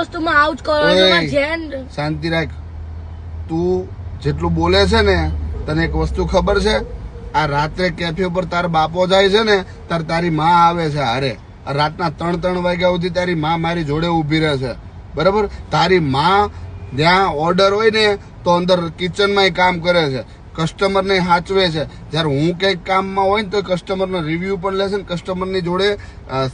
વસ્તુમાં આવું જ કરો છો. શાંતિ રાખ. તું જેટલું બોલે છે ને, તને એક વસ્તુ ખબર છે? આ રાત્રે કેફે ઉપર તાર બાપો જાય છે ને, તારી માં આવે છે હારે. રાતના 3 વાગ્યા સુધી તારી માં મારી જોડે ઉભી રહે છે, બરાબર? તારી માં જ્યાં ઓર્ડર હોય ને તો અંદર કિચનમાં કામ કરે છે, કસ્ટમરને સાચવે છે. જયારે હું કંઈક કામમાં હોય ને તો કસ્ટમરનો રિવ્યુ પણ લે છે ને કસ્ટમરની જોડે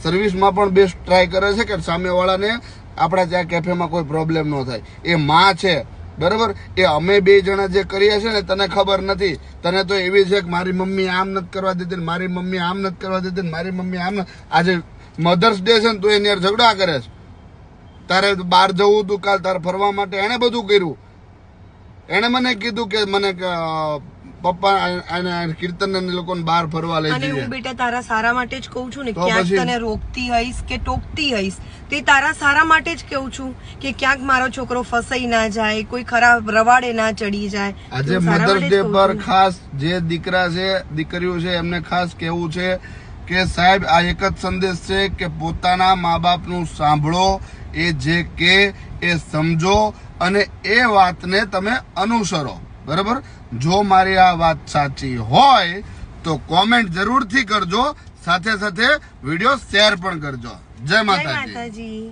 સર્વિસમાં પણ બેસ્ટ ટ્રાય કરે છે કે સામેવાળાને આપણા ત્યાં કેફેમાં કોઈ પ્રોબ્લેમ ન થાય. એ માં છે, બરાબર? એ અમે 2 જણા જે કરીએ છીએ ને, તને ખબર નથી. તને તો એવી છે કે મારી મમ્મી આમ નથી કરવા દેતી, મારી મમ્મી આમ નથી કરવા દેતી, મારી મમ્મી આમ. આજે મધર્સ ડે છે ને, તું એની યાર ઝઘડા કરે છે. તારે બહાર જવું તું કાલ, તારે ફરવા માટે એને બધું કર્યું. એને મને કીધું કે મને પપ્પા અને કીર્તન ને લોકોને બહાર ફરવા લઈ જઈએ. અને હું બેટા તારા સારા માટે જ કહું છું ને. ક્યાંક તને રોકતી હઈશ કે ટોકતી હઈશ, તે તારા સારા માટે જ કહું છું કે ક્યાંક મારો છોકરો ફસાઈ ના જાય, કોઈ ખરાબ રવાડે ના ચડી જાય. આજે મધર્સ ડે પર ખાસ જે દીકરા છે, દીકરીઓ છે, એમને ખાસ કહેવું છે કે સાહેબ, આ એક જ સંદેશ છે કે પોતાના મા બાપનું સાંભળો, એ જે કે એ સમજો અને એ વાતને તમે અનુસરો, બરાબર? જો મારી આ વાત સાચી હોય તો કોમેન્ટ જરૂરથી કરજો, સાથે સાથે વિડીયો શેર પણ કરજો. જય માતાજી.